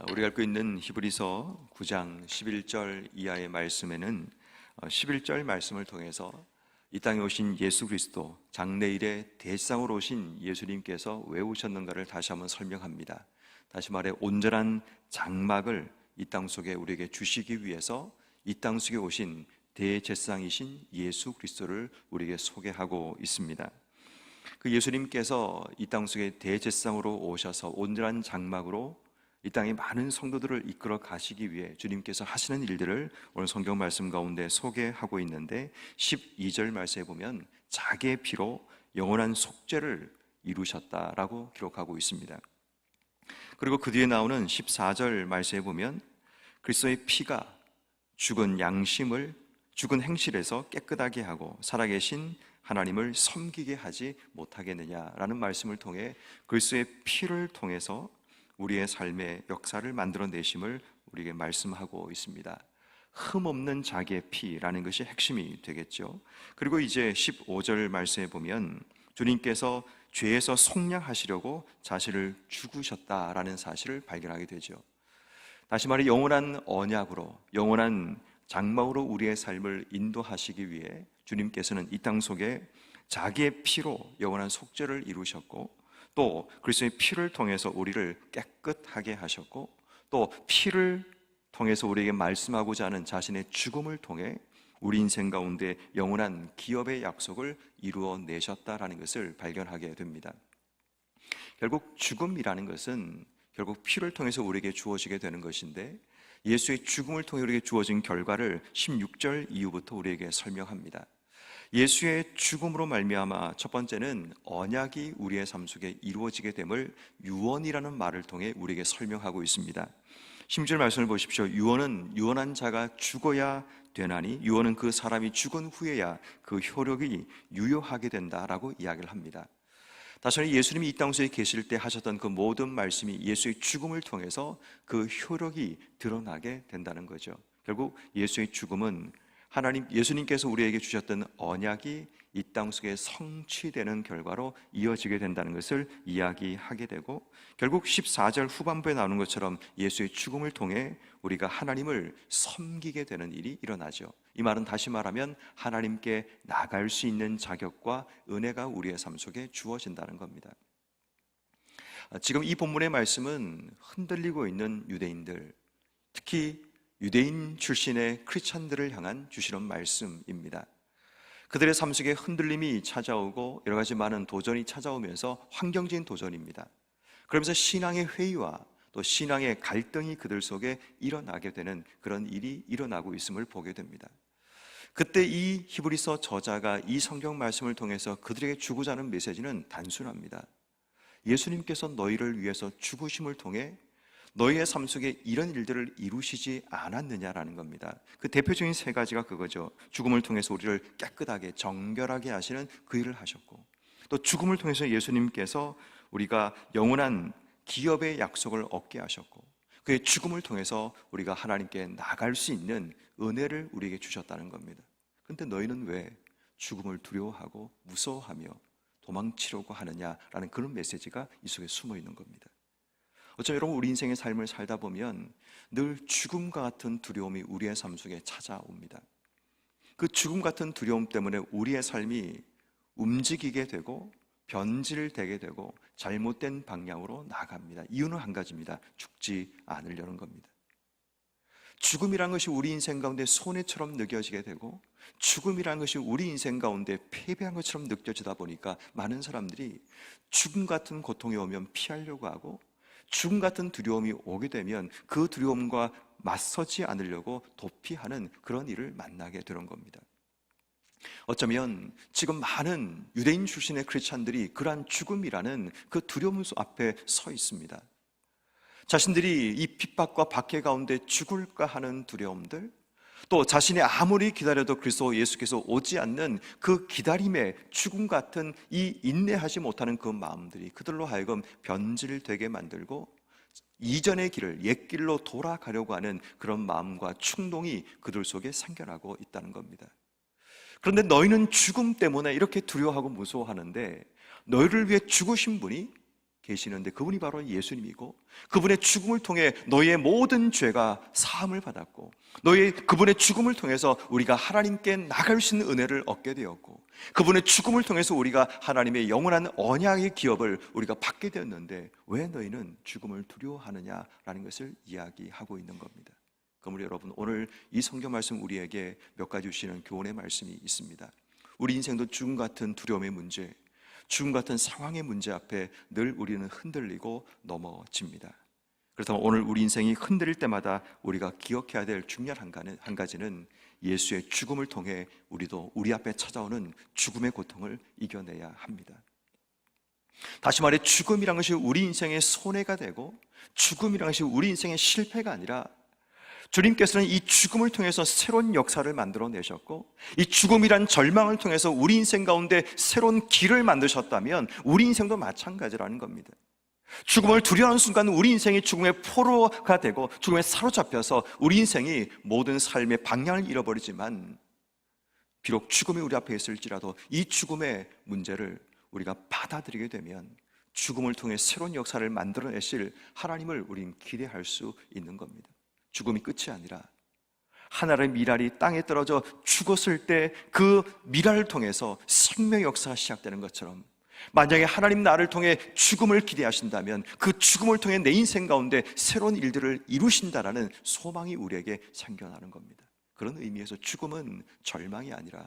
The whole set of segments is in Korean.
우리가 읽고 있는 히브리서 9장 11절 이하의 말씀에는 11절 말씀을 통해서 이 땅에 오신 예수 그리스도, 장래일에 대상으로 오신 예수님께서 왜 오셨는가를 다시 한번 설명합니다. 다시 말해 온전한 장막을 이 땅 속에 우리에게 주시기 위해서 이 땅 속에 오신 대제사장이신 예수 그리스도를 우리에게 소개하고 있습니다. 그 예수님께서 이 땅 속에 대제사장으로 오셔서 온전한 장막으로 이 땅의 많은 성도들을 이끌어 가시기 위해 주님께서 하시는 일들을 오늘 성경 말씀 가운데 소개하고 있는데, 12절 말씀에 보면 자기의 피로 영원한 속죄를 이루셨다라고 기록하고 있습니다. 그리고 그 뒤에 나오는 14절 말씀에 보면 그리스도의 피가 죽은 양심을 죽은 행실에서 깨끗하게 하고 살아계신 하나님을 섬기게 하지 못하겠느냐라는 말씀을 통해 그리스도의 피를 통해서 우리의 삶의 역사를 만들어내심을 우리에게 말씀하고 있습니다. 흠없는 자기의 피라는 것이 핵심이 되겠죠. 그리고 이제 15절 말씀에 보면 주님께서 죄에서 속량하시려고 자신을 죽으셨다라는 사실을 발견하게 되죠. 다시 말해 영원한 언약으로, 영원한 장막으로 우리의 삶을 인도하시기 위해 주님께서는 이 땅 속에 자기의 피로 영원한 속죄를 이루셨고, 또 그리스도의 피를 통해서 우리를 깨끗하게 하셨고, 또 피를 통해서 우리에게 말씀하고자 하는 자신의 죽음을 통해 우리 인생 가운데 영원한 기업의 약속을 이루어내셨다라는 것을 발견하게 됩니다. 결국 죽음이라는 것은 결국 피를 통해서 우리에게 주어지게 되는 것인데, 예수의 죽음을 통해 우리에게 주어진 결과를 16절 이후부터 우리에게 설명합니다. 예수의 죽음으로 말미암아 첫 번째는 언약이 우리의 삶 속에 이루어지게 됨을 유언이라는 말을 통해 우리에게 설명하고 있습니다. 16절 말씀을 보십시오. 유언은 유언한 자가 죽어야 되나니 유언은 그 사람이 죽은 후에야 그 효력이 유효하게 된다라고 이야기를 합니다. 다시 한번 예수님이 이 땅 속에 계실 때 하셨던 그 모든 말씀이 예수의 죽음을 통해서 그 효력이 드러나게 된다는 거죠. 결국 예수의 죽음은 예수님께서 우리에게 주셨던 언약이 이 땅 속에 성취되는 결과로 이어지게 된다는 것을 이야기하게 되고, 결국 14절 후반부에 나오는 것처럼 예수의 죽음을 통해 우리가 하나님을 섬기게 되는 일이 일어나죠. 이 말은 다시 말하면 하나님께 나갈 수 있는 자격과 은혜가 우리의 삶 속에 주어진다는 겁니다. 지금 이 본문의 말씀은 흔들리고 있는 유대인들, 특히 유대인 출신의 크리스찬들을 향한 주시는 말씀입니다. 그들의 삶 속에 흔들림이 찾아오고 여러 가지 많은 도전이 찾아오면서 환경적인 도전입니다. 그러면서 신앙의 회의와 또 신앙의 갈등이 그들 속에 일어나게 되는 그런 일이 일어나고 있음을 보게 됩니다. 그때 이 히브리서 저자가 이 성경 말씀을 통해서 그들에게 주고자 하는 메시지는 단순합니다. 예수님께서 너희를 위해서 죽으심을 통해 너희의 삶 속에 이런 일들을 이루시지 않았느냐라는 겁니다. 그 대표적인 세 가지가 그거죠. 죽음을 통해서 우리를 깨끗하게 정결하게 하시는 그 일을 하셨고, 또 죽음을 통해서 예수님께서 우리가 영원한 기업의 약속을 얻게 하셨고, 그의 죽음을 통해서 우리가 하나님께 나갈 수 있는 은혜를 우리에게 주셨다는 겁니다. 그런데 너희는 왜 죽음을 두려워하고 무서워하며 도망치려고 하느냐라는 그런 메시지가 이 속에 숨어 있는 겁니다. 어쩌면 여러분, 우리 인생의 삶을 살다 보면 늘 죽음과 같은 두려움이 우리의 삶 속에 찾아옵니다. 그 죽음 같은 두려움 때문에 우리의 삶이 움직이게 되고 변질되게 되고 잘못된 방향으로 나아갑니다. 이유는 한 가지입니다. 죽지 않으려는 겁니다. 죽음이란 것이 우리 인생 가운데 손해처럼 느껴지게 되고, 죽음이란 것이 우리 인생 가운데 패배한 것처럼 느껴지다 보니까 많은 사람들이 죽음 같은 고통이 오면 피하려고 하고, 죽음 같은 두려움이 오게 되면 그 두려움과 맞서지 않으려고 도피하는 그런 일을 만나게 되는 겁니다. 어쩌면 지금 많은 유대인 출신의 크리스찬들이 그러한 죽음이라는 그 두려움 앞에 서 있습니다. 자신들이 이 핍박과 박해 가운데 죽을까 하는 두려움들, 또 자신이 아무리 기다려도 그리스도 예수께서 오지 않는 그 기다림의 죽음 같은 이 인내하지 못하는 그 마음들이 그들로 하여금 변질되게 만들고 이전의 길을, 옛 길로 돌아가려고 하는 그런 마음과 충동이 그들 속에 생겨나고 있다는 겁니다. 그런데 너희는 죽음 때문에 이렇게 두려워하고 무서워하는데, 너희를 위해 죽으신 분이 계시는데 그분이 바로 예수님이고, 그분의 죽음을 통해 너희의 모든 죄가 사함을 받았고, 그분의 죽음을 통해서 우리가 하나님께 나갈 수 있는 은혜를 얻게 되었고, 그분의 죽음을 통해서 우리가 하나님의 영원한 언약의 기업을 우리가 받게 되었는데 왜 너희는 죽음을 두려워하느냐라는 것을 이야기하고 있는 겁니다. 그러므로 여러분, 오늘 이 성경 말씀 우리에게 몇 가지 주시는 교훈의 말씀이 있습니다. 우리 인생도 죽음 같은 두려움의 문제, 죽음 같은 상황의 문제 앞에 늘 우리는 흔들리고 넘어집니다. 그렇다면 오늘 우리 인생이 흔들릴 때마다 우리가 기억해야 될 중요한 한 가지는 예수의 죽음을 통해 우리도 우리 앞에 찾아오는 죽음의 고통을 이겨내야 합니다. 다시 말해, 죽음이란 것이 우리 인생의 손해가 되고, 죽음이란 것이 우리 인생의 실패가 아니라, 주님께서는 이 죽음을 통해서 새로운 역사를 만들어내셨고, 이 죽음이란 절망을 통해서 우리 인생 가운데 새로운 길을 만드셨다면 우리 인생도 마찬가지라는 겁니다. 죽음을 두려워하는 순간 우리 인생이 죽음의 포로가 되고 죽음에 사로잡혀서 우리 인생이 모든 삶의 방향을 잃어버리지만, 비록 죽음이 우리 앞에 있을지라도 이 죽음의 문제를 우리가 받아들이게 되면 죽음을 통해 새로운 역사를 만들어내실 하나님을 우린 기대할 수 있는 겁니다. 죽음이 끝이 아니라 하나의 미랄이 땅에 떨어져 죽었을 때 그 미랄을 통해서 생명의 역사가 시작되는 것처럼, 만약에 하나님 나를 통해 죽음을 기대하신다면 그 죽음을 통해 내 인생 가운데 새로운 일들을 이루신다라는 소망이 우리에게 생겨나는 겁니다. 그런 의미에서 죽음은 절망이 아니라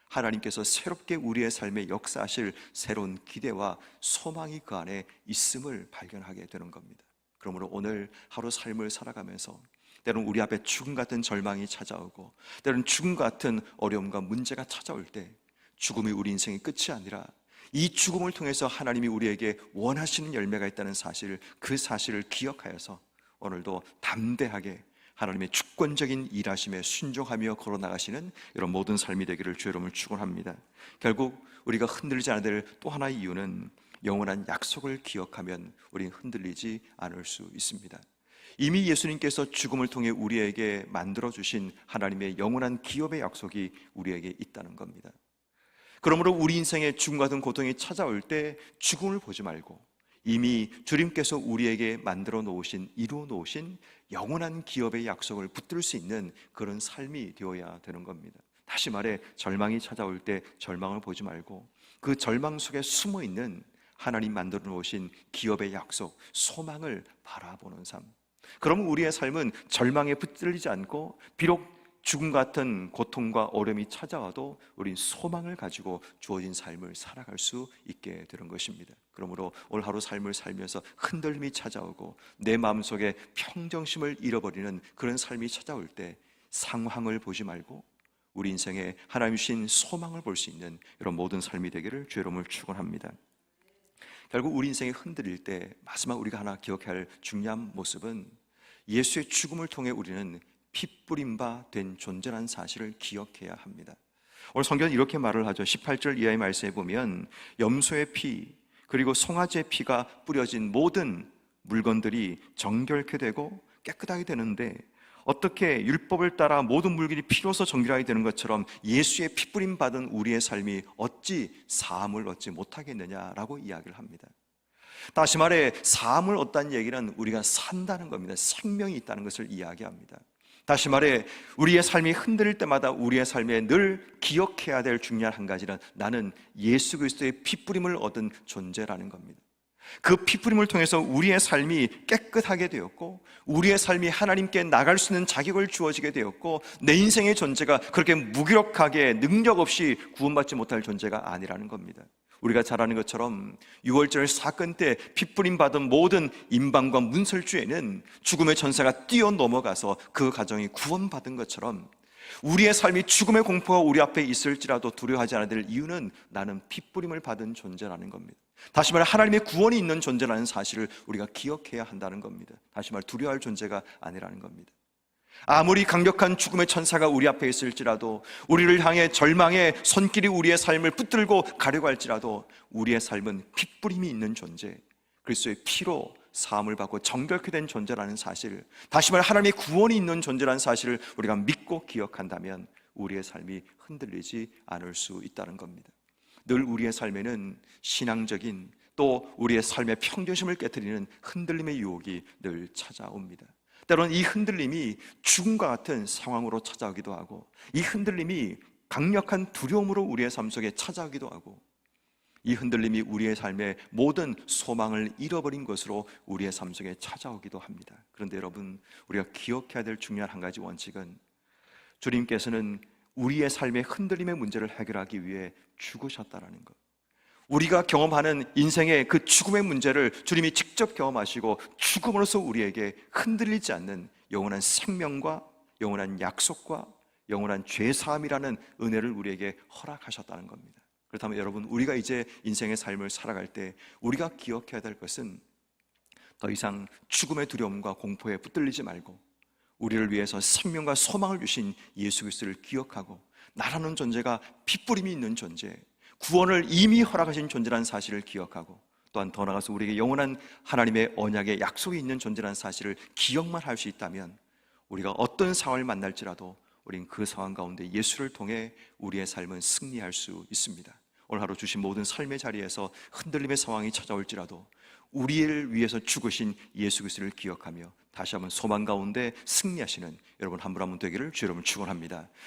하나님께서 새롭게 우리의 삶에 역사하실 새로운 기대와 소망이 그 안에 있음을 발견하게 되는 겁니다. 그러므로 오늘 하루 삶을 살아가면서 때로는 우리 앞에 죽음 같은 절망이 찾아오고, 때로는 죽음 같은 어려움과 문제가 찾아올 때 죽음이 우리 인생의 끝이 아니라 이 죽음을 통해서 하나님이 우리에게 원하시는 열매가 있다는 사실, 그 사실을 기억하여서 오늘도 담대하게 하나님의 주권적인 일하심에 순종하며 걸어나가시는 이런 모든 삶이 되기를 주의 이름으로 축원합니다. 결국 우리가 흔들리지 않아야 될 또 하나의 이유는 영원한 약속을 기억하면 우리는 흔들리지 않을 수 있습니다. 이미 예수님께서 죽음을 통해 우리에게 만들어주신 하나님의 영원한 기업의 약속이 우리에게 있다는 겁니다. 그러므로 우리 인생에 죽음 같은 고통이 찾아올 때 죽음을 보지 말고 이미 주님께서 우리에게 만들어 놓으신, 이루어 놓으신 영원한 기업의 약속을 붙들 수 있는 그런 삶이 되어야 되는 겁니다. 다시 말해, 절망이 찾아올 때 절망을 보지 말고 그 절망 속에 숨어 있는 하나님 만들어 놓으신 기업의 약속, 소망을 바라보는 삶. 그럼 우리의 삶은 절망에 붙들리지 않고, 비록 죽음 같은 고통과 어려움이 찾아와도 우린 소망을 가지고 주어진 삶을 살아갈 수 있게 되는 것입니다. 그러므로 오늘 하루 삶을 살면서 흔들림이 찾아오고 내 마음속에 평정심을 잃어버리는 그런 삶이 찾아올 때 상황을 보지 말고 우리 인생에 하나님 주신 소망을 볼 수 있는 이런 모든 삶이 되기를 주의 이름으로 축원합니다. 결국 우리 인생이 흔들릴 때 마지막 우리가 하나 기억해야 할 중요한 모습은 예수의 죽음을 통해 우리는 핏부림 바 된 존재라는 사실을 기억해야 합니다. 오늘 성경은 이렇게 말을 하죠. 18절 이하의 말씀에 보면 염소의 피 그리고 송아지의 피가 뿌려진 모든 물건들이 정결케 되고 깨끗하게 되는데, 어떻게 율법을 따라 모든 물건이 피로서 정결하게 되는 것처럼 예수의 핏부림 받은 우리의 삶이 어찌 사함을 얻지 못하겠느냐라고 이야기를 합니다. 다시 말해, 사함을 얻다는 얘기는 우리가 산다는 겁니다. 생명이 있다는 것을 이야기합니다. 다시 말해, 우리의 삶이 흔들릴 때마다 우리의 삶에 늘 기억해야 될 중요한 한 가지는 나는 예수 그리스도의 핏부림을 얻은 존재라는 겁니다. 그 핏부림을 통해서 우리의 삶이 깨끗하게 되었고, 우리의 삶이 하나님께 나갈 수 있는 자격을 주어지게 되었고, 내 인생의 존재가 그렇게 무기력하게 능력 없이 구원받지 못할 존재가 아니라는 겁니다. 우리가 잘 아는 것처럼 6월절 사건 때 핏부림 받은 모든 임방과 문설주에는 죽음의 전사가 뛰어넘어가서 그 가정이 구원받은 것처럼, 우리의 삶이 죽음의 공포가 우리 앞에 있을지라도 두려워하지 않아야 될 이유는 나는 핏부림을 받은 존재라는 겁니다. 다시 말해, 하나님의 구원이 있는 존재라는 사실을 우리가 기억해야 한다는 겁니다. 다시 말해, 두려워할 존재가 아니라는 겁니다. 아무리 강력한 죽음의 천사가 우리 앞에 있을지라도, 우리를 향해 절망의 손길이 우리의 삶을 붙들고 가려고 할지라도, 우리의 삶은 핏부림이 있는 존재, 그리스도의 피로 사함을 받고 정결케 된 존재라는 사실, 다시 말해 하나님의 구원이 있는 존재라는 사실을 우리가 믿고 기억한다면 우리의 삶이 흔들리지 않을 수 있다는 겁니다. 늘 우리의 삶에는 신앙적인 또 우리의 삶의 평정심을 깨트리는 흔들림의 유혹이 늘 찾아옵니다. 때로는 이 흔들림이 죽음과 같은 상황으로 찾아오기도 하고, 이 흔들림이 강력한 두려움으로 우리의 삶 속에 찾아오기도 하고, 이 흔들림이 우리의 삶의 모든 소망을 잃어버린 것으로 우리의 삶 속에 찾아오기도 합니다. 그런데 여러분, 우리가 기억해야 될 중요한 한 가지 원칙은, 주님께서는 우리의 삶의 흔들림의 문제를 해결하기 위해 죽으셨다라는 것, 우리가 경험하는 인생의 그 죽음의 문제를 주님이 직접 경험하시고 죽음으로써 우리에게 흔들리지 않는 영원한 생명과 영원한 약속과 영원한 죄사함이라는 은혜를 우리에게 허락하셨다는 겁니다. 그렇다면 여러분, 우리가 이제 인생의 삶을 살아갈 때 우리가 기억해야 될 것은, 더 이상 죽음의 두려움과 공포에 붙들리지 말고 우리를 위해서 생명과 소망을 주신 예수 그리스도를 기억하고, 나라는 존재가 핏부림이 있는 존재, 구원을 이미 허락하신 존재라는 사실을 기억하고, 또한 더 나아가서 우리에게 영원한 하나님의 언약의 약속이 있는 존재라는 사실을 기억만 할 수 있다면, 우리가 어떤 상황을 만날지라도 우린 그 상황 가운데 예수를 통해 우리의 삶은 승리할 수 있습니다. 오늘 하루 주신 모든 삶의 자리에서 흔들림의 상황이 찾아올지라도 우리를 위해서 죽으신 예수 그리스도를 기억하며 다시 한번 소망 가운데 승리하시는 여러분 한 분 한 분 되기를 주 여러분 축원합니다.